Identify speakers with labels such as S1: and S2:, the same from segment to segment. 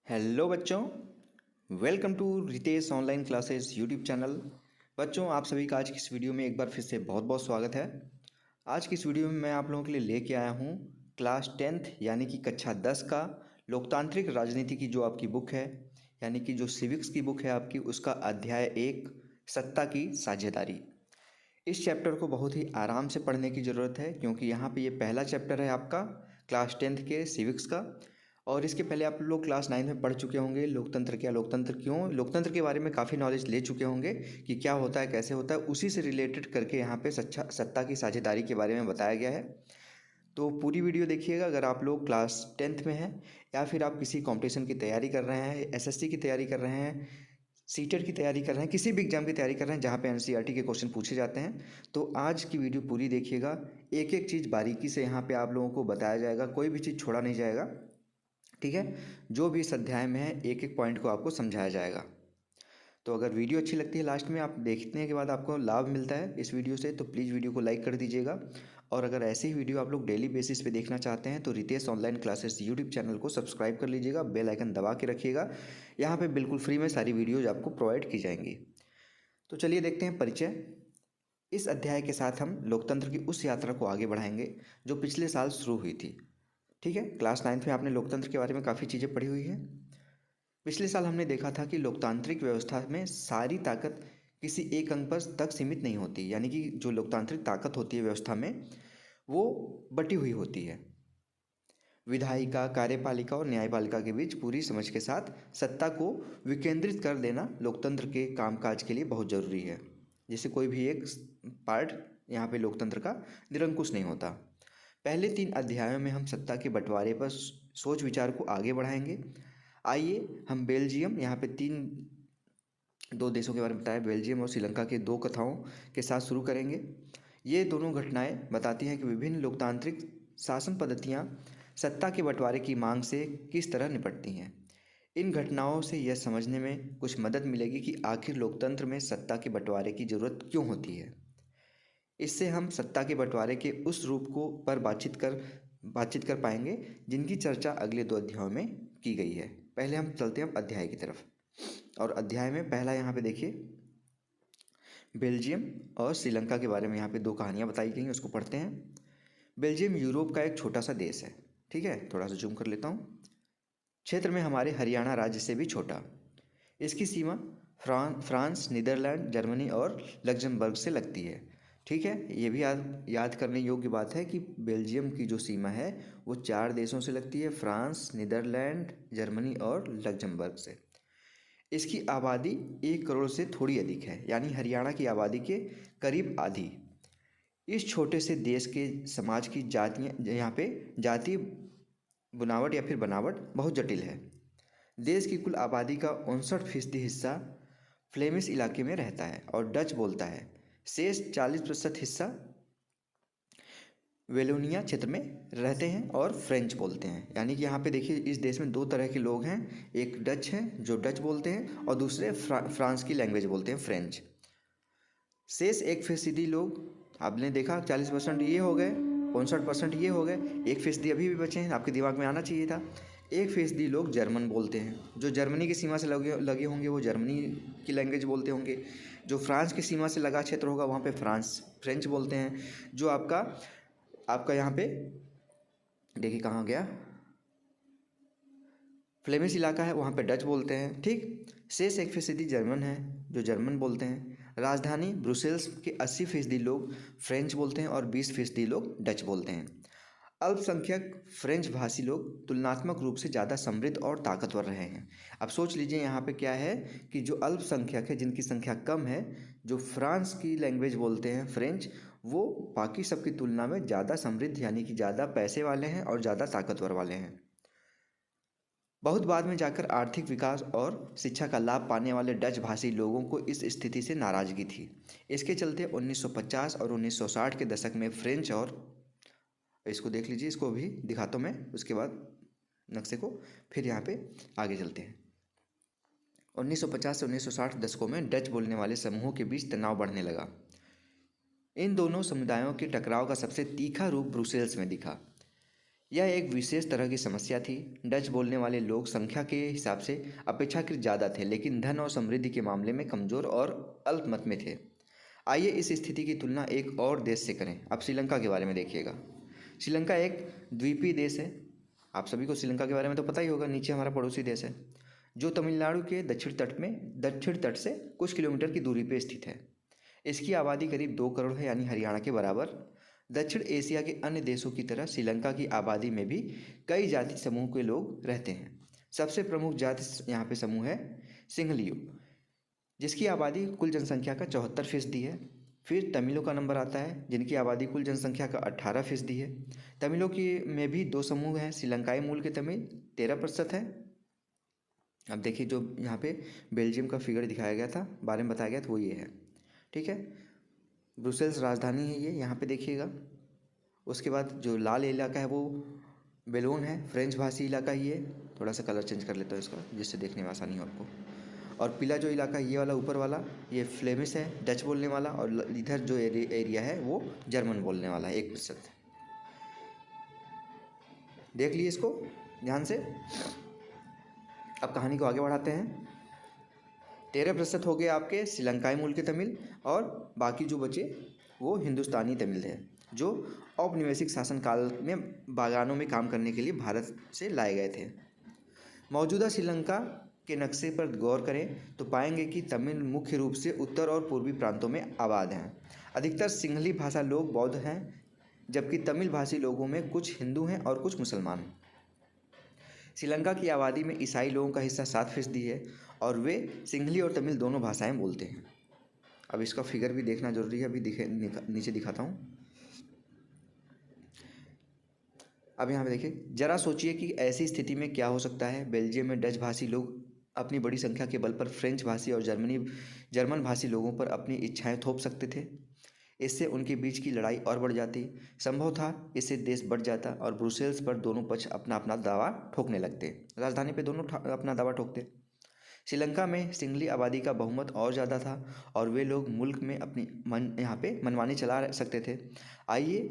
S1: Hello बच्चों, welcome to Ritesh online classes YouTube channel. बच्चों, आप सभी का आज की इस वीडियो में एक बार फिर से बहुत बहुत स्वागत है। आज की इस वीडियो में मैं आप लोगों के लिए लेके आया हूँ क्लास 10th यानी कि कक्षा 10 का लोकतांत्रिक राजनीति की जो आपकी बुक है, यानी कि जो सिविक्स की बुक है आपकी, उसका अध्याय 1 सत्ता की साझेदारी। इस चैप्टर को बहुत ही आराम से पढ़ने की ज़रूरत है, क्योंकि यहाँ पे ये पहला चैप्टर है आपका क्लास 10th के सिविक्स का। और इसके पहले आप लोग क्लास 9 में पढ़ चुके होंगे लोकतंत्र क्या, लोकतंत्र क्यों, लोकतंत्र के बारे में काफ़ी नॉलेज ले चुके होंगे कि क्या होता है, कैसे होता है। उसी से रिलेटेड करके यहाँ पे सत्ता की साझेदारी के बारे में बताया गया है। तो पूरी वीडियो देखिएगा अगर आप लोग क्लास 10th में हैं, या फिर आप किसी कॉम्पिटिशन की तैयारी कर रहे हैं, एसएससी की तैयारी कर रहे हैं, सीटेट की तैयारी कर रहे हैं, किसी भी एग्जाम की तैयारी कर रहे हैं जहाँ पे एनसीईआरटी के क्वेश्चन पूछे जाते हैं। तो आज की वीडियो पूरी देखिएगा, एक एक चीज़ बारीकी से यहाँ पे आप लोगों को बताया जाएगा, कोई भी चीज़ छोड़ा नहीं जाएगा। ठीक है, जो भी इस अध्याय में है एक एक पॉइंट को आपको समझाया जाएगा। तो अगर वीडियो अच्छी लगती है, लास्ट में आप देखने के बाद आपको लाभ मिलता है इस वीडियो से, तो प्लीज़ वीडियो को लाइक कर दीजिएगा। और अगर ऐसे ही वीडियो आप लोग डेली बेसिस पे देखना चाहते हैं तो Ritesh online classes YouTube channel को सब्सक्राइब कर लीजिएगा, बेल आइकन दबा के रखिएगा। यहाँ पे बिल्कुल फ्री में सारी वीडियोज़ आपको प्रोवाइड की जाएंगी। तो चलिए देखते हैं परिचय। इस अध्याय के साथ हम लोकतंत्र की उस यात्रा को आगे बढ़ाएंगे जो पिछले साल शुरू हुई थी। ठीक है, क्लास 9th में आपने लोकतंत्र के बारे में काफ़ी चीज़ें पढ़ी हुई हैं। पिछले साल हमने देखा था कि लोकतांत्रिक व्यवस्था में सारी ताकत किसी एक अंग पर तक सीमित नहीं होती, यानी कि जो लोकतांत्रिक ताकत होती है व्यवस्था में वो बटी हुई होती है। विधायिका, कार्यपालिका और न्यायपालिका के बीच पूरी समझ के साथ सत्ता को विकेंद्रित कर देना लोकतंत्र के कामकाज के लिए बहुत ज़रूरी है। जैसे कोई भी एक पार्ट यहाँ पे लोकतंत्र का निरंकुश नहीं होता। पहले 3 अध्यायों में हम सत्ता के बंटवारे पर सोच विचार को आगे बढ़ाएंगे। आइए हम बेल्जियम, यहाँ पे दो देशों के बारे में बताया, बेल्जियम और श्रीलंका के 2 कथाओं के साथ शुरू करेंगे। ये दोनों घटनाएं बताती हैं कि विभिन्न लोकतांत्रिक शासन पद्धतियाँ सत्ता के बंटवारे की मांग से किस तरह निपटती हैं। इन घटनाओं से यह समझने में कुछ मदद मिलेगी कि आखिर लोकतंत्र में सत्ता के बंटवारे की जरूरत क्यों होती है। इससे हम सत्ता के बंटवारे के उस रूप को पर बातचीत कर पाएंगे जिनकी चर्चा अगले 2 अध्यायों में की गई है। पहले हम चलते हैं अध्याय की तरफ, और अध्याय में पहला यहाँ पे देखिए, बेल्जियम और श्रीलंका के बारे में यहाँ पे 2 कहानियाँ बताई गई हैं, उसको पढ़ते हैं। बेल्जियम यूरोप का एक छोटा सा देश है। ठीक है, थोड़ा सा जूम कर लेता हूँ। क्षेत्र में हमारे हरियाणा राज्य से भी छोटा। इसकी सीमा फ्रांस, नीदरलैंड, जर्मनी और लग्जमबर्ग से लगती है। ठीक है, ये भी याद करने योग्य बात है कि बेल्जियम की जो सीमा है वो 4 देशों से लगती है, फ्रांस, नीदरलैंड, जर्मनी और लग्जमबर्ग से। इसकी आबादी 1 करोड़ से थोड़ी अधिक है, यानी हरियाणा की आबादी के करीब आधी। इस छोटे से देश के समाज की जातियाँ, यहाँ पे जातीय बुनावट या फिर बनावट बहुत जटिल है। देश की कुल आबादी का 59% हिस्सा फ्लेमिश इलाके में रहता है और डच बोलता है। शेष 40% हिस्सा वेलोनिया क्षेत्र में रहते हैं और फ्रेंच बोलते हैं। यानी कि यहाँ पे देखिए, इस देश में 2 तरह के लोग हैं, एक डच हैं जो डच बोलते हैं और दूसरे फ्रांस की लैंग्वेज बोलते हैं, फ्रेंच। शेष 1% लोग आपने देखा, 40% ये हो गए, 59% ये हो गए, 1% अभी भी बचे हैं, आपके दिमाग में आना चाहिए था। 1% लोग जर्मन बोलते हैं, जो जर्मनी की सीमा से लगे होंगे वो जर्मनी की लैंग्वेज बोलते होंगे। जो फ्रांस की सीमा से लगा क्षेत्र होगा वहाँ पे फ्रेंच बोलते हैं। जो आपका यहाँ पे देखिए कहाँ गया, फ्लेमिश इलाका है वहाँ पे डच बोलते हैं। ठीक, शेष 1% जर्मन है जो जर्मन बोलते हैं। राजधानी ब्रुसेल्स के 80% लोग फ्रेंच बोलते हैं और 20% लोग डच बोलते हैं। अल्पसंख्यक फ्रेंच भाषी लोग तुलनात्मक रूप से ज़्यादा समृद्ध और ताकतवर रहे हैं। अब सोच लीजिए यहाँ पे क्या है कि जो अल्पसंख्यक है, जिनकी संख्या कम है, जो फ्रांस की लैंग्वेज बोलते हैं, फ्रेंच, वो बाकी सबकी तुलना में ज़्यादा समृद्ध, यानी कि ज़्यादा पैसे वाले हैं और ज़्यादा ताकतवर वाले हैं। बहुत बाद में जाकर आर्थिक विकास और शिक्षा का लाभ पाने वाले डच भाषी लोगों को इस स्थिति से नाराजगी थी। इसके चलते 1950 और 1960 के दशक में फ्रेंच और, इसको देख लीजिए, इसको भी दिखाता हूँ मैं उसके बाद नक्शे को, फिर यहाँ पे आगे चलते हैं। 1950 से 1960 दशकों में डच बोलने वाले समूहों के बीच तनाव बढ़ने लगा। इन दोनों समुदायों के टकराव का सबसे तीखा रूप ब्रुसेल्स में दिखा। यह एक विशेष तरह की समस्या थी। डच बोलने वाले लोग संख्या के हिसाब से अपेक्षाकृत ज़्यादा थे, लेकिन धन और समृद्धि के मामले में कमज़ोर और अल्पमत में थे। आइए इस स्थिति की तुलना एक और देश से करें। अब श्रीलंका के बारे में देखिएगा। श्रीलंका एक द्वीपीय देश है। आप सभी को श्रीलंका के बारे में तो पता ही होगा। नीचे हमारा पड़ोसी देश है जो तमिलनाडु के दक्षिण तट से कुछ किलोमीटर की दूरी पर स्थित है। इसकी आबादी करीब 2 करोड़ है, यानी हरियाणा के बराबर। दक्षिण एशिया के अन्य देशों की तरह श्रीलंका की आबादी में भी कई जाति समूह के लोग रहते हैं। सबसे प्रमुख जाति यहाँ पे समूह है सिंहलियो, जिसकी आबादी कुल जनसंख्या का 74% है। फिर तमिलों का नंबर आता है, जिनकी आबादी कुल जनसंख्या का 18% है। तमिलों की में भी 2 समूह हैं। श्रीलंकाई मूल के तमिल 13% है। अब देखिए, जो यहाँ पे बेल्जियम का फिगर दिखाया गया था, बारे में बताया गया था, वो ये है। ठीक है, ब्रुसेल्स राजधानी है ये, यहाँ पे देखिएगा। उसके बाद जो लाल इलाका है वो बेलोन है, फ्रेंच भाषी इलाका ही है। थोड़ा सा कलर चेंज कर लेता हूँ इसका, जिससे देखने में आसानी हो आपको। और पीला जो इलाका है, ये वाला ऊपर वाला, ये फ्लेमिश है, डच बोलने वाला। और इधर जो एरिया है वो जर्मन बोलने वाला है, 1%। देख लीजिए इसको ध्यान से। अब कहानी को आगे बढ़ाते हैं। 13% हो गए आपके श्रीलंकाई मूल के तमिल, और बाकी जो बचे वो हिंदुस्तानी तमिल है, जो औपनिवेशिक शासनकाल में बागानों में काम करने के लिए भारत से लाए गए थे। मौजूदा श्रीलंका के नक्शे पर गौर करें तो पाएंगे कि तमिल मुख्य रूप से उत्तर और पूर्वी प्रांतों में आबाद हैं। अधिकतर सिंहली भाषा लोग बौद्ध हैं, जबकि तमिल भाषी लोगों में कुछ हिंदू हैं और कुछ मुसलमान। श्रीलंका की आबादी में ईसाई लोगों का हिस्सा 7% है, और वे सिंहली और तमिल दोनों भाषाएं बोलते हैं। अब इसका फिगर भी देखना जरूरी है, अभी नीचे दिखाता हूँ। अब यहाँ पे देखिए, जरा सोचिए कि ऐसी स्थिति में क्या हो सकता है। बेल्जियम में डच भाषी लोग अपनी बड़ी संख्या के बल पर फ्रेंच भाषी और जर्मन भाषी लोगों पर अपनी इच्छाएं थोप सकते थे। इससे उनके बीच की लड़ाई और बढ़ जाती। संभव था इससे देश बढ़ जाता और ब्रुसेल्स पर दोनों पक्ष अपना अपना दावा ठोकने लगते। राजधानी पे दोनों अपना दावा ठोकते। श्रीलंका में सिंहली आबादी का बहुमत और ज़्यादा था, और वे लोग मुल्क में अपनी यहाँ पे मनमानी चला सकते थे। आइए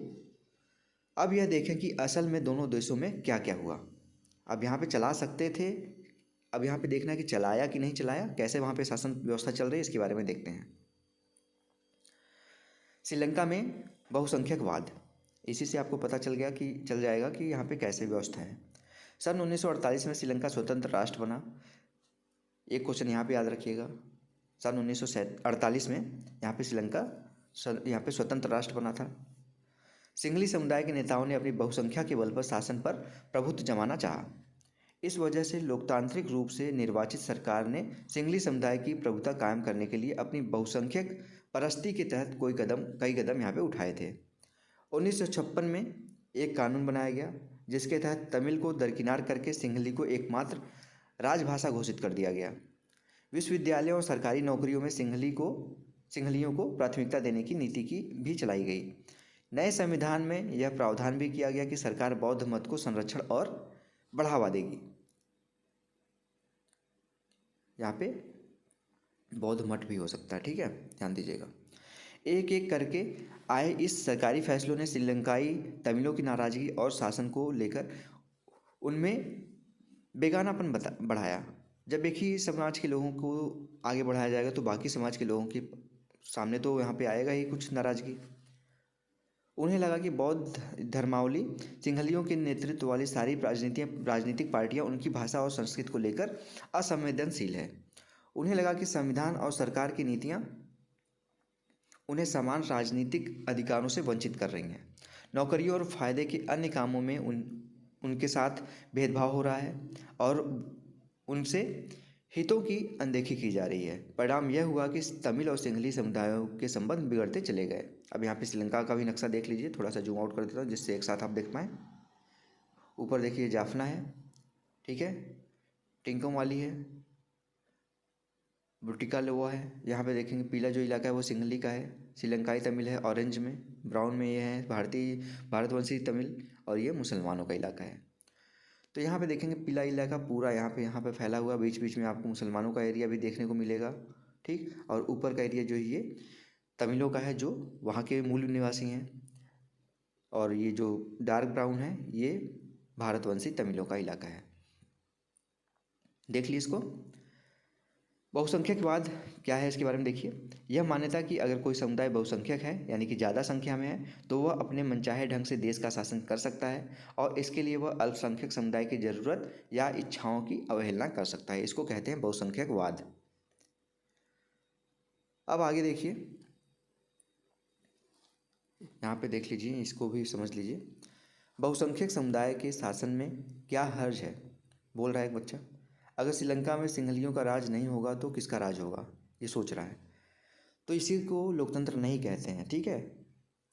S1: अब यह देखें कि असल में दोनों देशों में क्या क्या हुआ। अब यहाँ पे चला सकते थे, अब यहाँ पे देखना है कि चलाया कि नहीं चलाया, कैसे वहाँ पे शासन व्यवस्था चल रही है, इसके बारे में देखते हैं। श्रीलंका में बहुसंख्यकवाद, इसी से आपको पता चल जाएगा कि यहाँ पे कैसे व्यवस्था है। सन 1948 में श्रीलंका स्वतंत्र राष्ट्र बना। एक क्वेश्चन यहाँ पे याद रखिएगा, सन 1948 में यहाँ पे श्रीलंका स्वतंत्र राष्ट्र बना था। सिंहली समुदाय के नेताओं ने अपनी बहुसंख्या के बल पर शासन पर प्रभुत्व जमाना चाहा। इस वजह से लोकतांत्रिक रूप से निर्वाचित सरकार ने सिंहली समुदाय की प्रभुता कायम करने के लिए अपनी बहुसंख्यक परस्ती के तहत कई कदम यहाँ पे उठाए थे। 1956 में एक कानून बनाया गया, जिसके तहत तमिल को दरकिनार करके सिंहली को एकमात्र राजभाषा घोषित कर दिया गया। विश्वविद्यालयों और सरकारी नौकरियों में सिंहलियों को प्राथमिकता देने की नीति की भी चलाई गई। नए संविधान में यह प्रावधान भी किया गया कि सरकार बौद्ध मत को संरक्षण और बढ़ावा देगी। यहाँ पे बौद्ध मठ भी हो सकता है, ठीक है, ध्यान दीजिएगा। एक एक करके आए इस सरकारी फैसलों ने श्रीलंकाई तमिलों की नाराजगी और शासन को लेकर उनमें बेगानापन बढ़ाया। जब एक ही समाज के लोगों को आगे बढ़ाया जाएगा तो बाकी समाज के लोगों के सामने तो यहाँ पे आएगा ही कुछ नाराजगी। उन्हें लगा कि बौद्ध धर्मावलंबी सिंहलियों के नेतृत्व वाली सारी राजनीतिक पार्टियां उनकी भाषा और संस्कृति को लेकर असंवेदनशील है। उन्हें लगा कि संविधान और सरकार की नीतियां उन्हें समान राजनीतिक अधिकारों से वंचित कर रही हैं। नौकरियों और फायदे के अन्य कामों में उनके साथ भेदभाव हो रहा है और उनसे हितों की अनदेखी की जा रही है। परिणाम यह हुआ कि तमिल और सिंहली समुदायों के संबंध बिगड़ते चले गए। अब यहाँ पे श्रीलंका का भी नक्शा देख लीजिए, थोड़ा सा जूम आउट कर देता हूँ जिससे एक साथ आप देख पाएँ। ऊपर देखिए जाफना है, ठीक है, टिंकोमाली है, बुटिकालोआ है। यहाँ पे देखेंगे पीला जो इलाका है वो सिंहली का है, श्रीलंकाई तमिल है ऑरेंज में, ब्राउन में ये है भारतवंशी तमिल, और ये मुसलमानों का इलाका है। तो यहाँ पे देखेंगे पीला इलाका पूरा यहाँ पे फैला हुआ, बीच बीच में आपको मुसलमानों का एरिया भी देखने को मिलेगा, ठीक। और ऊपर का एरिया जो ये तमिलों का है, जो वहाँ के मूल निवासी हैं, और ये जो डार्क ब्राउन है ये भारतवंशी तमिलों का इलाका है। देख लीजिए इसको। बहुसंख्यकवाद क्या है इसके बारे में देखिए। यह मान्यता कि अगर कोई समुदाय बहुसंख्यक है यानी कि ज़्यादा संख्या में है तो वह अपने मनचाहे ढंग से देश का शासन कर सकता है और इसके लिए वह अल्पसंख्यक समुदाय की जरूरत या इच्छाओं की अवहेलना कर सकता है। इसको कहते हैं बहुसंख्यकवाद। अब आगे देखिए, यहाँ पे देख लीजिए, इसको भी समझ लीजिए। बहुसंख्यक समुदाय के शासन में क्या हर्ज है, बोल रहा है एक बच्चा। अगर श्रीलंका में सिंहलियों का राज नहीं होगा तो किसका राज होगा, ये सोच रहा है। तो इसी को लोकतंत्र नहीं कहते हैं, ठीक है।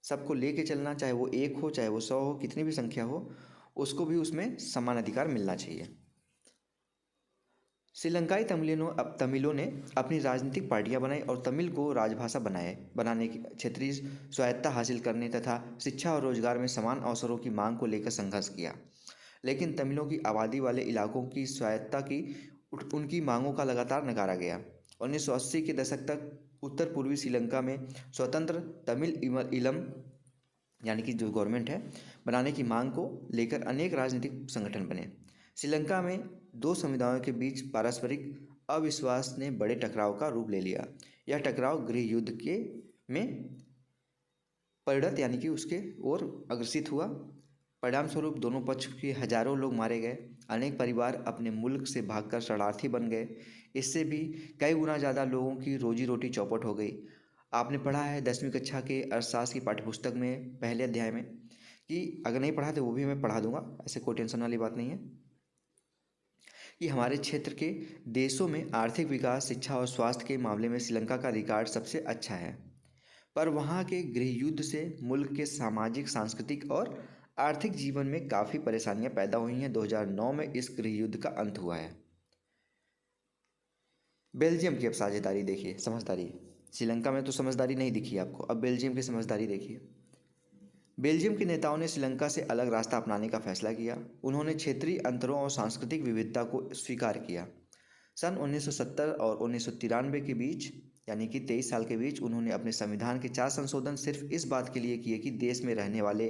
S1: सबको लेके चलना, चाहे वो 1 हो चाहे वो 100 हो, कितनी भी संख्या हो, उसको भी उसमें समान अधिकार मिलना चाहिए। श्रीलंकाई तमिलों ने अपनी राजनीतिक पार्टियां बनाई और तमिल को राजभाषा बनाने की क्षेत्रीय स्वायत्तता हासिल करने तथा शिक्षा और रोजगार में समान अवसरों की मांग को लेकर संघर्ष किया। लेकिन तमिलों की आबादी वाले इलाकों की स्वायत्तता की उनकी मांगों का लगातार नकारा गया। 1980 के दशक तक उत्तर पूर्वी श्रीलंका में स्वतंत्र तमिल इलम यानी कि जो गवर्नमेंट है बनाने की मांग को लेकर अनेक राजनीतिक संगठन बने। श्रीलंका में दो समुदायों के बीच पारस्परिक अविश्वास ने बड़े टकराव का रूप ले लिया। यह टकराव गृह युद्ध के में परिणत यानी कि उसके ओर अग्रसित हुआ। परिणाम स्वरूप दोनों पक्ष के हजारों लोग मारे गए। अनेक परिवार अपने मुल्क से भागकर शरणार्थी बन गए। इससे भी कई गुना ज़्यादा लोगों की रोजी रोटी चौपट हो गई। आपने पढ़ा है 10वीं कक्षा के अर्थशास्त्र की पाठ्यपुस्तक में पहले अध्याय में, कि अगर नहीं पढ़ा तो वो भी मैं पढ़ा दूंगा, ऐसे कोई टेंशन वाली बात नहीं है, कि हमारे क्षेत्र के देशों में आर्थिक विकास, शिक्षा और स्वास्थ्य के मामले में श्रीलंका का रिकॉर्ड सबसे अच्छा है। पर वहाँ के गृह युद्ध से मुल्क के सामाजिक, सांस्कृतिक और आर्थिक जीवन में काफ़ी परेशानियां पैदा हुई हैं। 2009 में इस गृह युद्ध का अंत हुआ है। बेल्जियम की अब साझेदारी देखिए, समझदारी। श्रीलंका में तो समझदारी नहीं दिखी आपको, अब बेल्जियम की समझदारी देखिए। बेल्जियम के नेताओं ने श्रीलंका से अलग रास्ता अपनाने का फैसला किया। उन्होंने क्षेत्रीय अंतरों और सांस्कृतिक विविधता को स्वीकार किया। सन 1970 और 1993 के बीच यानी कि 23 साल के बीच उन्होंने अपने संविधान के 4 संशोधन सिर्फ इस बात के लिए किए कि देश में रहने वाले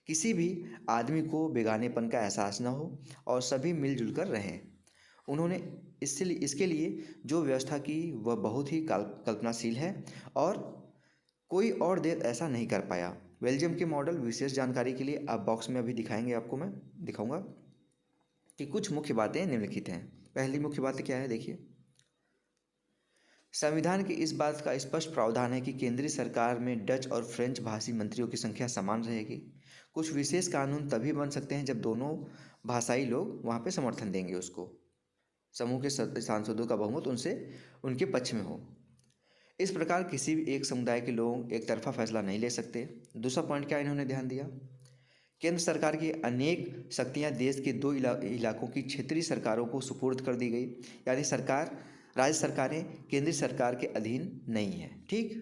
S1: किसी भी आदमी को बेगानेपन का एहसास न हो और सभी मिलजुल कर रहें। उन्होंने इसके लिए जो व्यवस्था की वह बहुत ही कल्पनाशील है और कोई और देश ऐसा नहीं कर पाया। बेल्जियम के मॉडल विशेष जानकारी के लिए आप बॉक्स में अभी दिखाएंगे, आपको मैं दिखाऊंगा कि कुछ मुख्य बातें निम्नलिखित हैं। पहली मुख्य बात क्या है, देखिए। संविधान की इस बात का स्पष्ट प्रावधान है कि केंद्रीय सरकार में डच और फ्रेंच भाषी मंत्रियों की संख्या समान रहेगी। कुछ विशेष कानून तभी बन सकते हैं जब दोनों भाषाई लोग वहाँ पे समर्थन देंगे उसको। समूह के सांसदों का बहुमत उनके पक्ष में हो। इस प्रकार किसी भी एक समुदाय के लोग एक तरफा फैसला नहीं ले सकते। दूसरा पॉइंट क्या इन्होंने ध्यान दिया, केंद्र सरकार की अनेक शक्तियां देश के दो इलाकों की क्षेत्रीय सरकारों को सुपुर्द कर दी गई, यानी राज्य सरकारें केंद्रीय सरकार के अधीन नहीं है। ठीक।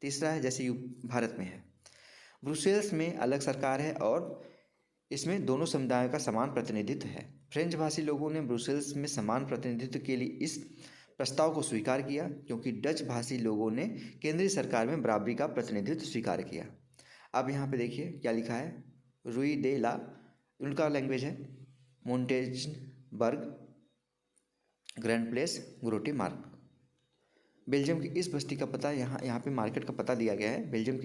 S1: तीसरा है जैसे भारत में है, ब्रुसेल्स में अलग सरकार है और इसमें दोनों समुदायों का समान प्रतिनिधित्व है। फ्रेंच भाषी लोगों ने ब्रुसेल्स में समान प्रतिनिधित्व के लिए इस प्रस्ताव को स्वीकार किया, क्योंकि डच भाषी लोगों ने केंद्रीय सरकार में बराबरी का प्रतिनिधित्व स्वीकार किया। अब यहाँ पे देखिए क्या लिखा है, रूई दे ला, उनका लैंग्वेज है मोंटेजबर्ग, ग्रैंड प्लेस, ग्रोटी मार्क। बेल्जियम की इस बस्ती का पता यहाँ पे मार्केट का पता दिया गया है। बेल्जियम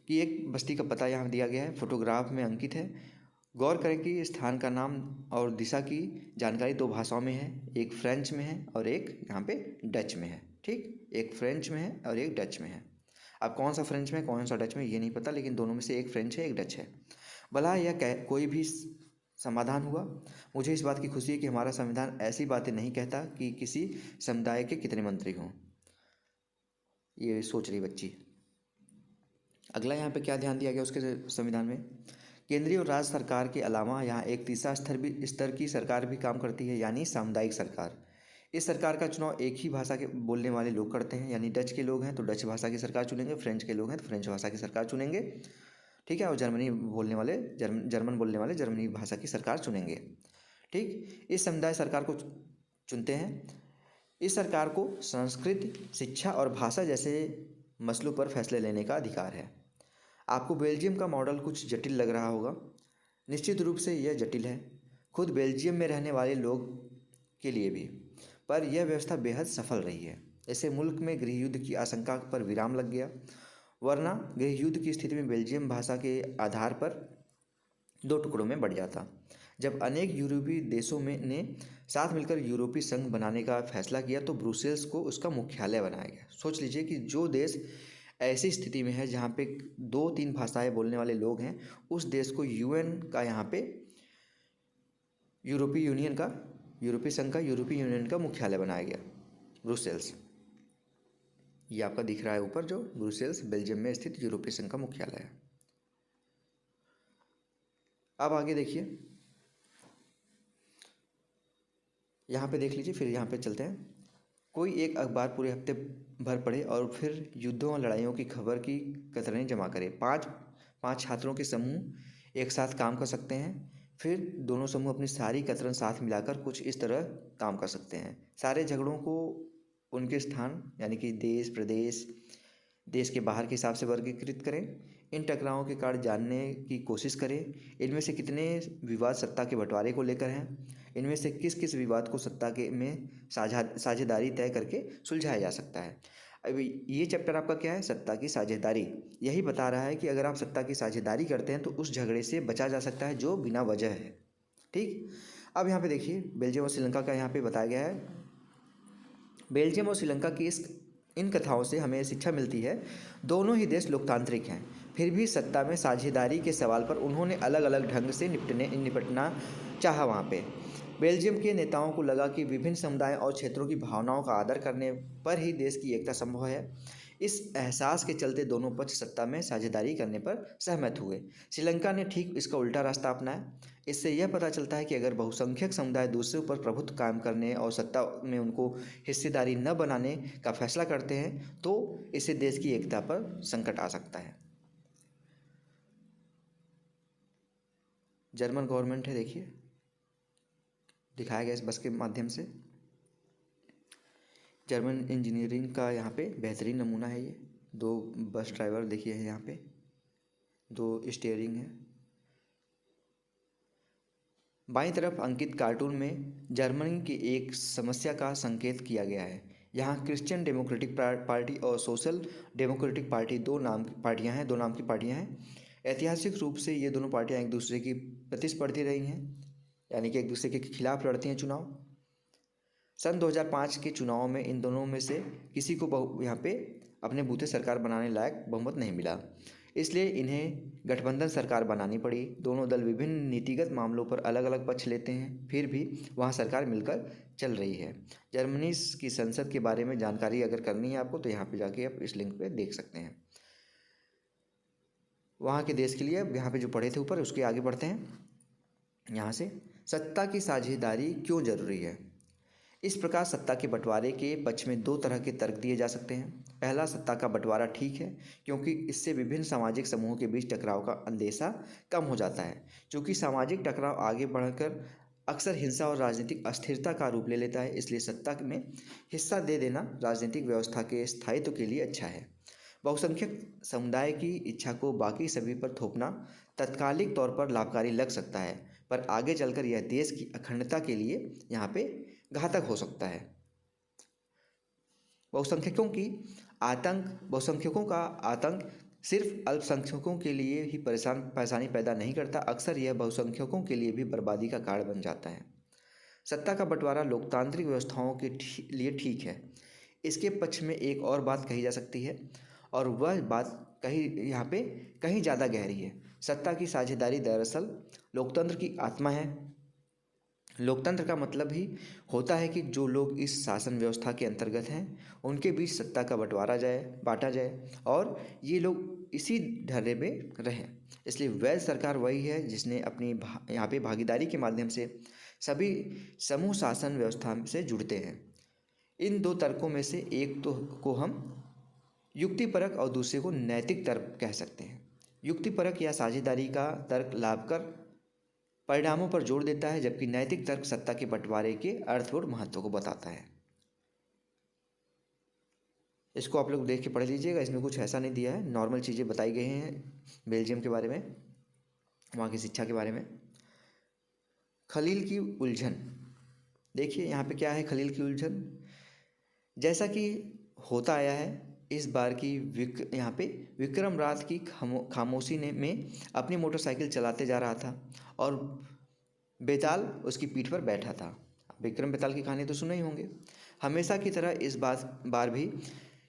S1: की एक बस्ती का पता यहाँ दिया गया है, फोटोग्राफ में अंकित है। गौर करें कि स्थान का नाम और दिशा की जानकारी दो भाषाओं में है, एक फ्रेंच में है और एक यहाँ पे डच में है। ठीक, एक फ्रेंच में है और एक डच में है। अब कौन सा फ्रेंच में कौन सा डच में ये नहीं पता, लेकिन दोनों में से एक फ्रेंच है एक डच है। भला यह कोई भी समाधान हुआ, मुझे इस बात की खुशी है कि हमारा संविधान ऐसी बातें नहीं कहता कि किसी समुदाय के कितने मंत्री हों। ये सोच रही बच्ची। अगला यहाँ पे क्या ध्यान दिया गया उसके संविधान में, केंद्रीय और राज्य सरकार के अलावा यहाँ एक तीसरा स्तर की सरकार भी काम करती है, यानी सामुदायिक सरकार। इस सरकार का चुनाव एक ही भाषा के बोलने वाले लोग करते हैं, यानी डच के लोग हैं तो डच भाषा की सरकार चुनेंगे, फ्रेंच के लोग हैं तो फ्रेंच भाषा की सरकार चुनेंगे। ठीक है, और जर्मन बोलने वाले जर्मनी भाषा की सरकार चुनेंगे। ठीक, इस समुदाय सरकार को चुनते हैं। इस सरकार को संस्कृति, शिक्षा और भाषा जैसे मसलों पर फैसले लेने का अधिकार है। आपको बेल्जियम का मॉडल कुछ जटिल लग रहा होगा, निश्चित रूप से यह जटिल है, खुद बेल्जियम में रहने वाले लोग के लिए भी, पर यह व्यवस्था बेहद सफल रही है। इससे मुल्क में गृह युद्ध की आशंका पर विराम लग गया, वरना गृह युद्ध की स्थिति में बेल्जियम भाषा के आधार पर दो टुकड़ों में बढ़ जाता। जब अनेक यूरोपीय देशों में ने साथ मिलकर यूरोपीय संघ बनाने का फैसला किया तो ब्रुसेल्स को उसका मुख्यालय बनाया गया। सोच लीजिए कि जो देश ऐसी स्थिति में है जहाँ पे 2-3 भाषाएं बोलने वाले लोग हैं, उस देश को यूएन का यहाँ पे यूरोपीय संघ का यूरोपीय यूनियन का मुख्यालय बनाया गया, ब्रुसेल्स। ये आपका दिख रहा है ऊपर, जो ब्रुसेल्स बेल्जियम में स्थित यूरोपीय संघ का मुख्यालय है। अब आगे देखिए, यहाँ पे देख लीजिए, फिर यहाँ पे चलते हैं। कोई एक अखबार पूरे हफ्ते भर पढ़े और फिर युद्धों और लड़ाइयों की खबर की कतरनें जमा करे। पाँच छात्रों के समूह एक साथ काम कर सकते हैं, फिर दोनों समूह अपनी सारी कतरन साथ मिलाकर कुछ इस तरह काम कर सकते हैं। सारे झगड़ों को उनके स्थान यानी कि देश, प्रदेश, देश के बाहर के हिसाब से वर्गीकृत करें। इन टकरावों के कारण जानने की कोशिश करें। इनमें से कितने विवाद सत्ता के बंटवारे को लेकर हैं, इनमें से किस किस विवाद को सत्ता के में साझेदारी तय करके सुलझाया जा सकता है। अभी ये चैप्टर आपका क्या है, सत्ता की साझेदारी। यही बता रहा है कि अगर आप सत्ता की साझेदारी करते हैं तो उस झगड़े से बचा जा सकता है जो बिना वजह है। ठीक, अब यहाँ पे देखिए, बेल्जियम और श्रीलंका का यहाँ पे बताया गया है। बेल्जियम और श्रीलंका की इन कथाओं से हमें शिक्षा मिलती है, दोनों ही देश लोकतांत्रिक हैं, फिर भी सत्ता में साझेदारी के सवाल पर उन्होंने अलग अलग ढंग से निपटना चाहा। वहाँ पे बेल्जियम के नेताओं को लगा कि विभिन्न समुदायों और क्षेत्रों की भावनाओं का आदर करने पर ही देश की एकता संभव है। इस एहसास के चलते दोनों पक्ष सत्ता में साझेदारी करने पर सहमत हुए। श्रीलंका ने ठीक इसका उल्टा रास्ता अपनाया। इससे यह पता चलता है कि अगर बहुसंख्यक समुदाय दूसरों पर प्रभुत्व कायम करने और सत्ता में उनको हिस्सेदारी न बनाने का फैसला करते हैं तो इससे देश की एकता पर संकट आ सकता है। जर्मन गवर्नमेंट है, देखिए दिखाया गया इस बस के माध्यम से। जर्मन इंजीनियरिंग का यहाँ पे बेहतरीन नमूना है ये। 2 बस ड्राइवर देखिए है यहाँ पे, 2 स्टीयरिंग है। बाईं तरफ अंकित कार्टून में जर्मनी की एक समस्या का संकेत किया गया है। यहाँ क्रिश्चियन डेमोक्रेटिक पार्टी और सोशल डेमोक्रेटिक पार्टी दो नाम की पार्टियाँ हैं। ऐतिहासिक रूप से ये दोनों पार्टियाँ एक दूसरे की प्रतिस्पर्धी रही हैं, यानी कि एक दूसरे के खिलाफ लड़ती हैं चुनाव। सन 2005 के चुनाव में इन दोनों में से किसी को यहाँ पे अपने बूते सरकार बनाने लायक बहुमत नहीं मिला, इसलिए इन्हें गठबंधन सरकार बनानी पड़ी। दोनों दल विभिन्न नीतिगत मामलों पर अलग अलग पक्ष लेते हैं, फिर भी वहाँ सरकार मिलकर चल रही है। जर्मनी की संसद के बारे में जानकारी अगर करनी है आपको तो यहाँ पे जाके आप इस लिंक पे देख सकते हैं। वहाँ के देश के लिए अब यहाँ पे जो पढ़े थे ऊपर उसके आगे बढ़ते हैं। यहाँ से सत्ता की साझेदारी क्यों जरूरी है। इस प्रकार सत्ता के बंटवारे के पक्ष में 2 तरह के तर्क दिए जा सकते हैं। पहला, सत्ता का बंटवारा ठीक है क्योंकि इससे विभिन्न सामाजिक समूहों के बीच टकराव का अंदेशा कम हो जाता है। चूँकि सामाजिक टकराव आगे बढ़कर अक्सर हिंसा और राजनीतिक अस्थिरता का रूप ले लेता है, इसलिए सत्ता में हिस्सा दे देना राजनीतिक व्यवस्था के स्थायित्व के लिए अच्छा है। बहुसंख्यक समुदाय की इच्छा को बाकी सभी पर थोपना तात्कालिक तौर पर लाभकारी लग सकता है, पर आगे चलकर यह देश की अखंडता के लिए यहाँ पे घातक हो सकता है। बहुसंख्यकों का आतंक सिर्फ अल्पसंख्यकों के लिए ही परेशानी पैदा नहीं करता, अक्सर यह बहुसंख्यकों के लिए भी बर्बादी का कारण बन जाता है। सत्ता का बंटवारा लोकतांत्रिक व्यवस्थाओं के लिए ठीक है। इसके पक्ष में एक और बात कही जा सकती है और वह बात यहाँ पे कहीं ज़्यादा गहरी है। सत्ता की साझेदारी दरअसल लोकतंत्र की आत्मा है। लोकतंत्र का मतलब ही होता है कि जो लोग इस शासन व्यवस्था के अंतर्गत हैं उनके बीच सत्ता का बांटा जाए और ये लोग इसी ढर्रे में रहें। इसलिए वैध सरकार वही है जिसने अपनी यहाँ पे भागीदारी के माध्यम से सभी समूह शासन व्यवस्था से जुड़ते हैं। इन 2 तर्कों में से एक तो को हम युक्तिपरक और दूसरे को नैतिक तर्क कह सकते हैं। युक्तिपरक या साझेदारी का तर्क लाभकर परिणामों पर जोर देता है, जबकि नैतिक तर्क सत्ता के बंटवारे के अर्थपूर्ण महत्व को बताता है। इसको आप लोग देख के पढ़ लीजिएगा, इसमें कुछ ऐसा नहीं दिया है, नॉर्मल चीज़ें बताई गई हैं बेल्जियम के बारे में। वहाँ की शिक्षा के बारे में। खलील की उलझन, देखिए यहाँ पे क्या है खलील की उलझन। जैसा कि होता आया है, इस बार की यहाँ पे विक्रम रात की खामोशी में अपनी मोटरसाइकिल चलाते जा रहा था और बेताल उसकी पीठ पर बैठा था। विक्रम बेताल की कहानी तो सुने ही होंगे। हमेशा की तरह इस बार भी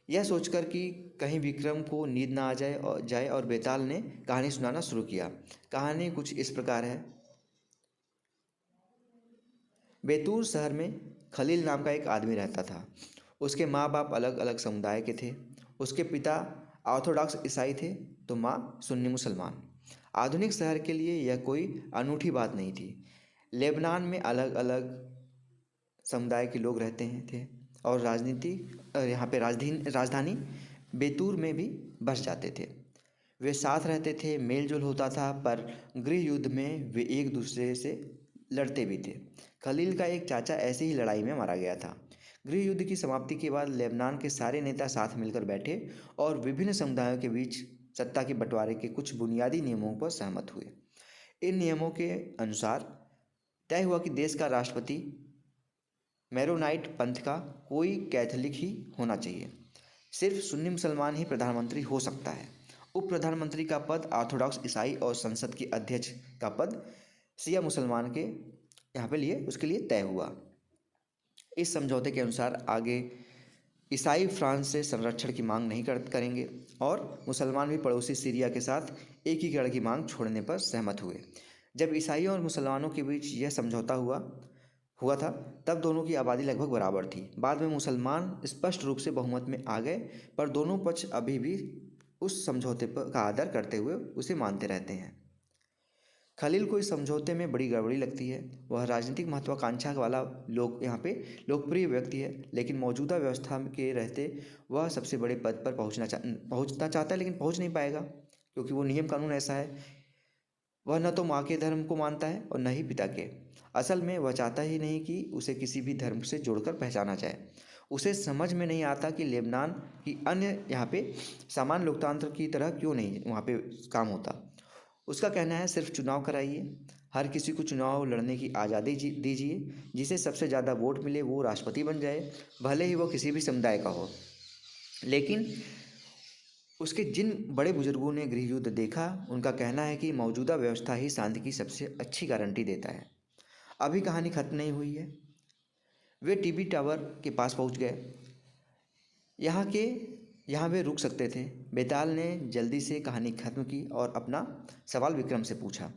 S1: यह सोचकर कि कहीं विक्रम को नींद ना आ जाए और बेताल ने कहानी सुनाना शुरू किया। कहानी कुछ इस प्रकार है। बैतूल शहर में खलील नाम का एक आदमी रहता था। उसके माँ बाप अलग अलग समुदाय के थे। उसके पिता ऑर्थोडॉक्स ईसाई थे तो माँ सुन्नी मुसलमान। आधुनिक शहर के लिए यह कोई अनूठी बात नहीं थी। लेबनान में अलग अलग समुदाय के लोग रहते हैं थे और यहाँ पे राजधानी बैतूल में भी बस जाते थे। वे साथ रहते थे, मेल जोल होता था, पर गृह युद्ध में वे एक दूसरे से लड़ते भी थे। खलील का एक चाचा ऐसी ही लड़ाई में मारा गया था। गृह युद्ध की समाप्ति के बाद लेबनान के सारे नेता साथ मिलकर बैठे और विभिन्न समुदायों के बीच सत्ता के बंटवारे के कुछ बुनियादी नियमों पर सहमत हुए। इन नियमों के अनुसार तय हुआ कि देश का राष्ट्रपति मैरोनाइट पंथ का कोई कैथोलिक ही होना चाहिए। सिर्फ सुन्नी मुसलमान ही प्रधानमंत्री हो सकता है। उप प्रधानमंत्री का पद ऑर्थोडॉक्स ईसाई और संसद के अध्यक्ष का पद शिया मुसलमान के यहाँ पे लिए उसके लिए तय हुआ। इस समझौते के अनुसार आगे ईसाई फ्रांस से संरक्षण की मांग नहीं करेंगे और मुसलमान भी पड़ोसी सीरिया के साथ एकीकरण की मांग छोड़ने पर सहमत हुए। जब ईसाइयों और मुसलमानों के बीच यह समझौता हुआ था तब दोनों की आबादी लगभग बराबर थी। बाद में मुसलमान स्पष्ट रूप से बहुमत में आ गए, पर दोनों पक्ष अभी भी उस समझौते का आदर करते हुए उसे मानते रहते हैं। खलील को इस समझौते में बड़ी गड़बड़ी लगती है। वह राजनीतिक महत्वाकांक्षा वाला यहाँ पे लोकप्रिय व्यक्ति है, लेकिन मौजूदा व्यवस्था के रहते वह सबसे बड़े पद पर पहुंचना चाहता है, लेकिन पहुंच नहीं पाएगा क्योंकि वो नियम कानून ऐसा है। वह न तो माँ के धर्म को मानता है और न ही पिता के। असल में वह चाहता ही नहीं कि उसे किसी भी धर्म से जोड़कर पहचाना जाए। उसे समझ में नहीं आता कि लेबनान की अन्य यहाँ पे सामान्य लोकतंत्र की तरह क्यों नहीं वहाँ पे काम होता। उसका कहना है सिर्फ चुनाव कराइए, हर किसी को चुनाव लड़ने की आज़ादी दीजिए, जिसे सबसे ज़्यादा वोट मिले वो राष्ट्रपति बन जाए, भले ही वो किसी भी समुदाय का हो। लेकिन उसके जिन बड़े बुजुर्गों ने गृह युद्ध देखा, उनका कहना है कि मौजूदा व्यवस्था ही शांति की सबसे अच्छी गारंटी देता है। अभी कहानी खत्म नहीं हुई है। वे टीवी टावर के पास पहुंच गए। यहाँ वे रुक सकते थे। बेताल ने जल्दी से कहानी खत्म की और अपना सवाल विक्रम से पूछा,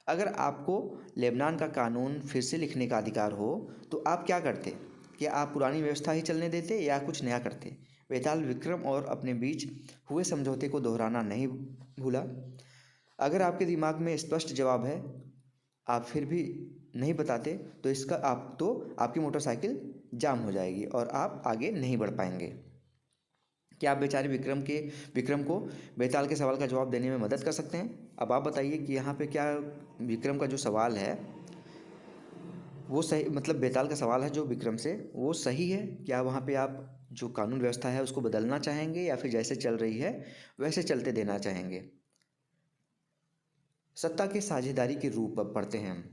S1: अगर आपको लेबनान का कानून फिर से लिखने का अधिकार हो तो आप क्या करते? क्या आप पुरानी व्यवस्था ही चलने देते या कुछ नया करते? बेताल विक्रम और अपने बीच हुए समझौते को दोहराना नहीं भूला। अगर आपके दिमाग में स्पष्ट जवाब है, आप फिर भी नहीं बताते तो आपकी मोटरसाइकिल जाम हो जाएगी और आप आगे नहीं बढ़ पाएंगे। क्या आप बेचारे विक्रम को बेताल के सवाल का जवाब देने में मदद कर सकते हैं? अब आप बताइए कि यहाँ पे क्या विक्रम का जो सवाल है वो सही, मतलब बेताल का सवाल है जो विक्रम से, वो सही है? क्या वहाँ पे आप जो कानून व्यवस्था है उसको बदलना चाहेंगे या फिर जैसे चल रही है वैसे चलते देना चाहेंगे? सत्ता की साझेदारी के रूप अब पढ़ते हैं हम।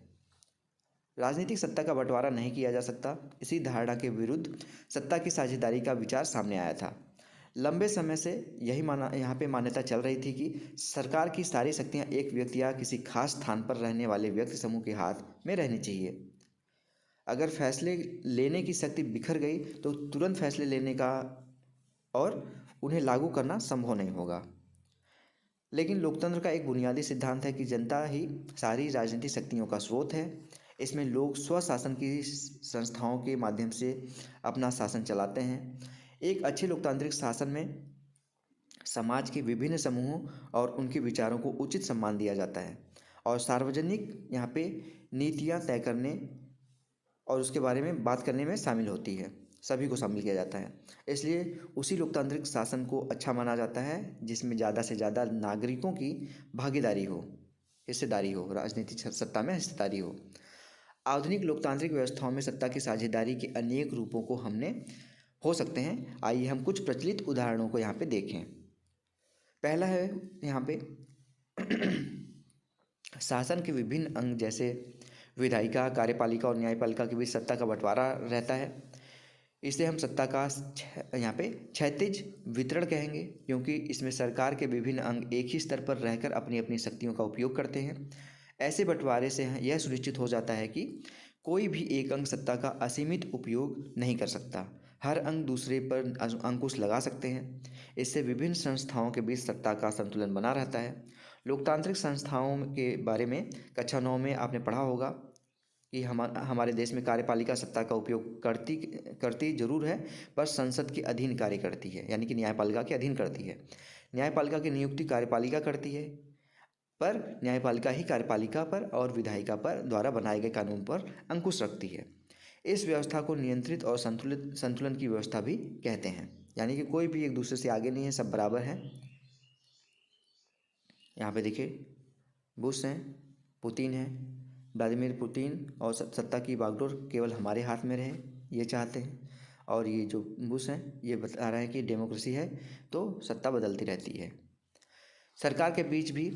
S1: राजनीतिक सत्ता का बंटवारा नहीं किया जा सकता, इसी धारणा के विरुद्ध सत्ता की साझेदारी का विचार सामने आया था। लंबे समय से यहाँ पे मान्यता चल रही थी कि सरकार की सारी शक्तियाँ एक व्यक्ति या किसी खास स्थान पर रहने वाले व्यक्ति समूह के हाथ में रहनी चाहिए। अगर फैसले लेने की शक्ति बिखर गई तो तुरंत फैसले लेने का और उन्हें लागू करना संभव नहीं होगा। लेकिन लोकतंत्र का एक बुनियादी सिद्धांत है कि जनता ही सारी राजनीतिक शक्तियों का स्रोत है। इसमें लोग स्वशासन की संस्थाओं के माध्यम से अपना शासन चलाते हैं। एक अच्छे लोकतांत्रिक शासन में समाज के विभिन्न समूहों और उनके विचारों को उचित सम्मान दिया जाता है और सार्वजनिक यहाँ पे नीतियाँ तय करने और उसके बारे में बात करने में शामिल होती है। सभी को शामिल किया जाता है। इसलिए उसी लोकतांत्रिक शासन को अच्छा माना जाता है जिसमें ज़्यादा से ज़्यादा नागरिकों की भागीदारी हो, हिस्सेदारी हो, राजनीतिक सत्ता में हिस्सेदारी हो। आधुनिक लोकतांत्रिक व्यवस्थाओं में सत्ता की साझेदारी के अनेक रूपों को हो सकते हैं। आइए हम कुछ प्रचलित उदाहरणों को यहाँ पे देखें। पहला है यहाँ पे शासन के विभिन्न अंग जैसे विधायिका, कार्यपालिका और न्यायपालिका के बीच सत्ता का बंटवारा रहता है। इसे हम सत्ता का यहाँ पे क्षैतिज वितरण कहेंगे, क्योंकि इसमें सरकार के विभिन्न अंग एक ही स्तर पर रहकर अपनी अपनी शक्तियों का उपयोग करते हैं। ऐसे बंटवारे से यह सुनिश्चित हो जाता है कि कोई भी एक अंग सत्ता का असीमित उपयोग नहीं कर सकता। हर अंग दूसरे पर अंकुश लगा सकते हैं। इससे विभिन्न संस्थाओं के बीच सत्ता का संतुलन बना रहता है। लोकतांत्रिक संस्थाओं के बारे में कक्षा 9 में आपने पढ़ा होगा कि हमारे देश में कार्यपालिका सत्ता का उपयोग करती जरूर है, पर संसद के अधीन कार्य करती है, यानी कि न्यायपालिका के अधीन करती है। न्यायपालिका की नियुक्ति कार्यपालिका करती है, पर न्यायपालिका ही कार्यपालिका पर और विधायिका पर द्वारा बनाए गए कानून पर अंकुश रखती है। इस व्यवस्था को नियंत्रित और संतुलन की व्यवस्था भी कहते हैं, यानी कि कोई भी एक दूसरे से आगे नहीं है, सब बराबर हैं। यहाँ पे देखिए, बुश हैं, पुतिन है, व्लादिमीर पुतिन, और सत्ता की बागडोर केवल हमारे हाथ में रहे ये चाहते हैं। और ये जो बुश हैं ये बता रहा है कि डेमोक्रेसी है तो सत्ता बदलती रहती है। सरकार के बीच भी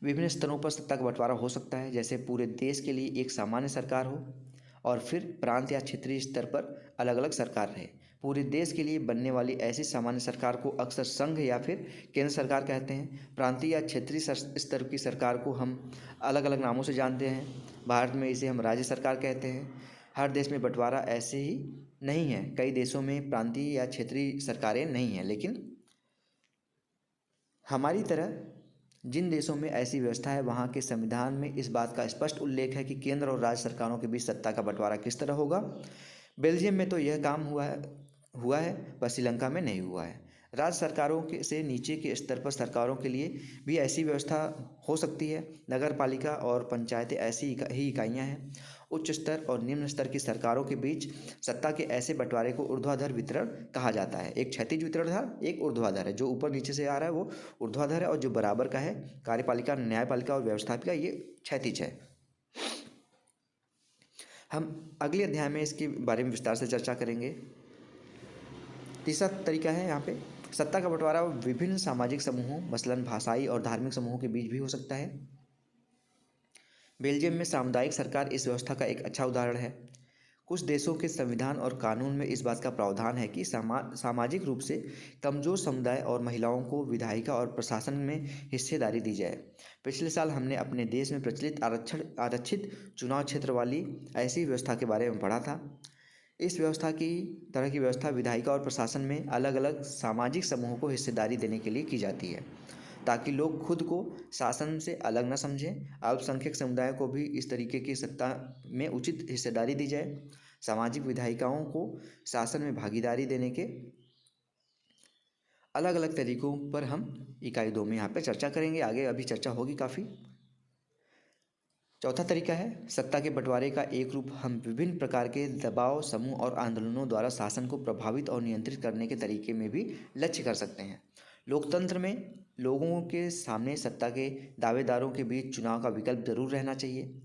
S1: विभिन्न स्तरों पर सत्ता का बंटवारा हो सकता है, जैसे पूरे देश के लिए एक सामान्य सरकार हो और फिर प्रांत या क्षेत्रीय स्तर पर अलग अलग सरकार रहे। पूरे देश के लिए बनने वाली ऐसी सामान्य सरकार को अक्सर संघ या फिर केंद्र सरकार कहते हैं। प्रांतीय या क्षेत्रीय स्तर की सरकार को हम अलग अलग नामों से जानते हैं। भारत में इसे हम राज्य सरकार कहते हैं। हर देश में बंटवारा ऐसे ही नहीं है। कई देशों में प्रांतीय या क्षेत्रीय सरकारें नहीं हैं, लेकिन हमारी तरह जिन देशों में ऐसी व्यवस्था है वहाँ के संविधान में इस बात का स्पष्ट उल्लेख है कि केंद्र और राज्य सरकारों के बीच सत्ता का बंटवारा किस तरह होगा। बेल्जियम में तो यह काम हुआ है, पर श्रीलंका में नहीं हुआ है। राज्य सरकारों के से नीचे के स्तर पर सरकारों के लिए भी ऐसी व्यवस्था हो सकती है। नगर पालिका और पंचायतें ऐसी ही इकाइयाँ हैं। उच्च स्तर और निम्न स्तर की सरकारों के बीच सत्ता के ऐसे बंटवारे को ऊर्ध्वाधर वितरण कहा जाता है। एक क्षैतिज वितरण है, एक ऊर्ध्वाधर है। जो ऊपर नीचे से आ रहा है वो ऊर्ध्वाधर है, और जो बराबर का है कार्यपालिका, न्यायपालिका और व्यवस्थापिका, ये क्षैतिज है। हम अगले अध्याय में इसके बारे में विस्तार से चर्चा करेंगे। तीसरा तरीका है यहाँ पे सत्ता का बंटवारा विभिन्न सामाजिक समूहों, मसलन भाषाई और धार्मिक समूहों के बीच भी हो सकता है। बेल्जियम में सामुदायिक सरकार इस व्यवस्था का एक अच्छा उदाहरण है। कुछ देशों के संविधान और कानून में इस बात का प्रावधान है कि सामाजिक रूप से कमजोर समुदाय और महिलाओं को विधायिका और प्रशासन में हिस्सेदारी दी जाए। पिछले साल हमने अपने देश में प्रचलित आरक्षित चुनाव क्षेत्र वाली ऐसी व्यवस्था के बारे में पढ़ा था। इस व्यवस्था की तरह की व्यवस्था विधायिका और प्रशासन में अलग अलग सामाजिक समूहों को हिस्सेदारी देने के लिए की जाती है, ताकि लोग खुद को शासन से अलग न समझें। अल्पसंख्यक समुदाय को भी इस तरीके की सत्ता में उचित हिस्सेदारी दी जाए। सामाजिक विधायिकाओं को शासन में भागीदारी देने के अलग अलग तरीकों पर हम इकाई 2 में यहाँ पे चर्चा करेंगे। आगे अभी चर्चा होगी काफ़ी। चौथा तरीका है सत्ता के बंटवारे का एक रूप हम विभिन्न प्रकार के दबाव समूह और आंदोलनों द्वारा शासन को प्रभावित और नियंत्रित करने के तरीके में भी लक्ष्य कर सकते हैं। लोकतंत्र में लोगों के सामने सत्ता के दावेदारों के बीच चुनाव का विकल्प जरूर रहना चाहिए।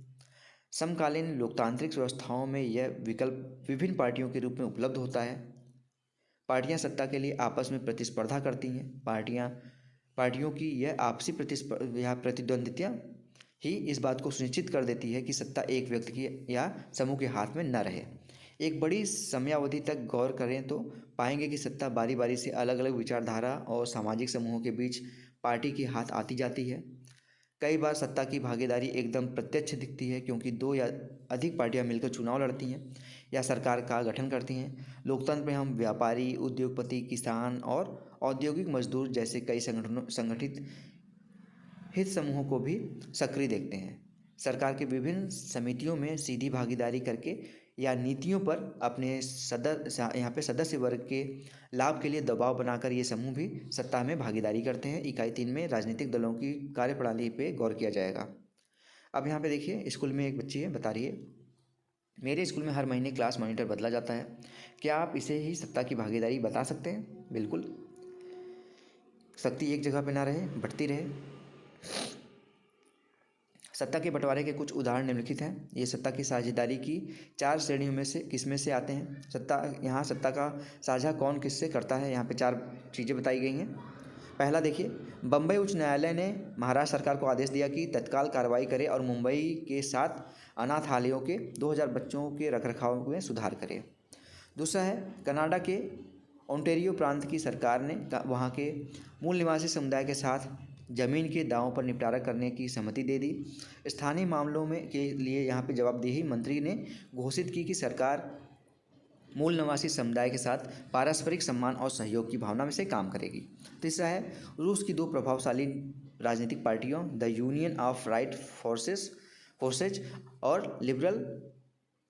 S1: समकालीन लोकतांत्रिक व्यवस्थाओं में यह विकल्प विभिन्न पार्टियों के रूप में उपलब्ध होता है। पार्टियां सत्ता के लिए आपस में प्रतिस्पर्धा करती हैं। पार्टियों की यह आपसी प्रतिद्वंदिता ही इस बात को सुनिश्चित कर देती है कि सत्ता एक व्यक्ति की या समूह के हाथ में न रहे। एक बड़ी समयावधि तक गौर करें तो पाएंगे कि सत्ता बारी बारी से अलग अलग विचारधारा और सामाजिक समूहों के बीच पार्टी के हाथ आती जाती है। कई बार सत्ता की भागीदारी एकदम प्रत्यक्ष दिखती है, क्योंकि 2 या अधिक पार्टियां मिलकर चुनाव लड़ती हैं या सरकार का गठन करती हैं। लोकतंत्र में हम व्यापारी, उद्योगपति, किसान और औद्योगिक मजदूर जैसे कई संगठित हित समूहों को भी सक्रिय देखते हैं। सरकार के विभिन्न समितियों में सीधी भागीदारी करके या नीतियों पर अपने यहाँ पे सदस्य वर्ग के लाभ के लिए दबाव बनाकर ये समूह भी सत्ता में भागीदारी करते हैं। इकाई 3 में राजनीतिक दलों की कार्यप्रणाली पे गौर किया जाएगा। अब यहाँ पे देखिए, स्कूल में एक बच्ची है, बता रही है मेरे स्कूल में हर महीने क्लास मॉनिटर बदला जाता है। क्या आप इसे ही सत्ता की भागीदारी बता सकते हैं? बिल्कुल, शक्ति एक जगह पे ना रहे, बढ़ती रहे। सत्ता के बंटवारे के कुछ उदाहरण निम्नलिखित हैं। ये सत्ता की साझेदारी की 4 श्रेणियों में से किसमें से आते हैं? सत्ता का साझा कौन किससे करता है? यहाँ पे 4 चीज़ें बताई गई हैं। पहला देखिए, बम्बई उच्च न्यायालय ने महाराष्ट्र सरकार को आदेश दिया कि तत्काल कार्रवाई करे और मुंबई के 7 अनाथालयों के 2000 बच्चों के रखरखाव में सुधार करे। दूसरा है, कनाडा के ओंटारियो प्रांत की सरकार ने वहाँ के मूल निवासी समुदाय के साथ ज़मीन के दावों पर निपटारा करने की सहमति दे दी। स्थानीय मामलों में के लिए यहाँ पे जवाबदेही मंत्री ने घोषित की कि सरकार मूल निवासी समुदाय के साथ पारस्परिक सम्मान और सहयोग की भावना में से काम करेगी। तीसरा है, रूस की 2 प्रभावशाली राजनीतिक पार्टियों the union of right forces और लिबरल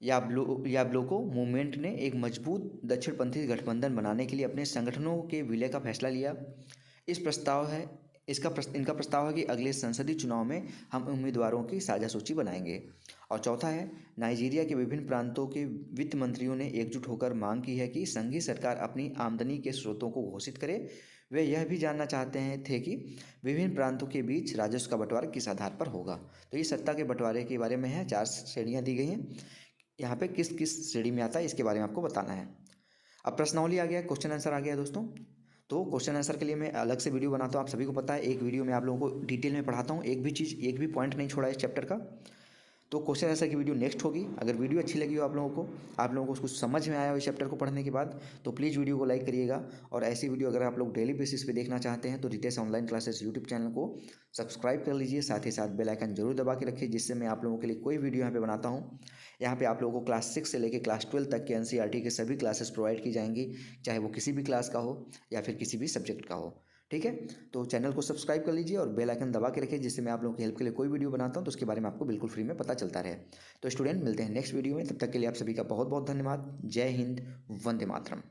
S1: याब्लोको मूवमेंट ने एक मजबूत दक्षिणपंथी गठबंधन बनाने के लिए अपने संगठनों के विलय का फैसला लिया। इनका प्रस्ताव है कि अगले संसदीय चुनाव में हम उम्मीदवारों की साझा सूची बनाएंगे। और चौथा है, नाइजीरिया के विभिन्न प्रांतों के वित्त मंत्रियों ने एकजुट होकर मांग की है कि संघीय सरकार अपनी आमदनी के स्रोतों को घोषित करे। वे यह भी जानना चाहते थे कि विभिन्न प्रांतों के बीच राजस्व का बंटवारा किस आधार पर होगा। तो ये सत्ता के बंटवारे के बारे में है, 4 श्रेणियाँ दी गई हैं। यहाँ पे किस किस श्रेणी में आता है इसके बारे में आपको बताना है। अब प्रश्नावली आ गया, क्वेश्चन आंसर आ गया दोस्तों। तो क्वेश्चन आंसर के लिए मैं अलग से वीडियो बनाता हूँ, आप सभी को पता है। एक वीडियो में आप लोगों को डिटेल में पढ़ाता हूँ, एक भी पॉइंट नहीं छोड़ा इस चैप्टर का। तो क्वेश्चन आंसर की वीडियो नेक्स्ट होगी। अगर वीडियो अच्छी लगी हो आप लोगों को कुछ समझ में आया हो इस चैप्टर को पढ़ने के बाद, तो प्लीज़ वीडियो को लाइक करिएगा। और ऐसी वीडियो अगर आप लोग डेली बेसिस पे देखना चाहते हैं तो Ritesh online classes YouTube channel को सब्सक्राइब कर लीजिए। साथ ही साथ बेल आइकन जरूर दबा के रखिए, जिससे मैं आप लोगों के लिए कोई वीडियो यहाँ पे बनाता हूँ, यहाँ पे आप लोगों को क्लास 6 से लेकर क्लास 12 तक के NCERT के सभी क्लासेस प्रोवाइड की जाएंगी, चाहे वो किसी भी क्लास का हो या फिर किसी भी सब्जेक्ट का हो। ठीक है, तो चैनल को सब्सक्राइब कर लीजिए और बेल आइकन दबा के रखिए, जिससे मैं आप लोगों की हेल्प के लिए कोई वीडियो बनाता हूं तो उसके बारे में आपको बिल्कुल फ्री में पता चलता रहे। तो स्टूडेंट, मिलते हैं नेक्स्ट वीडियो में, तब तक के लिए आप सभी का बहुत बहुत धन्यवाद। जय हिंद, वंदे मातरम।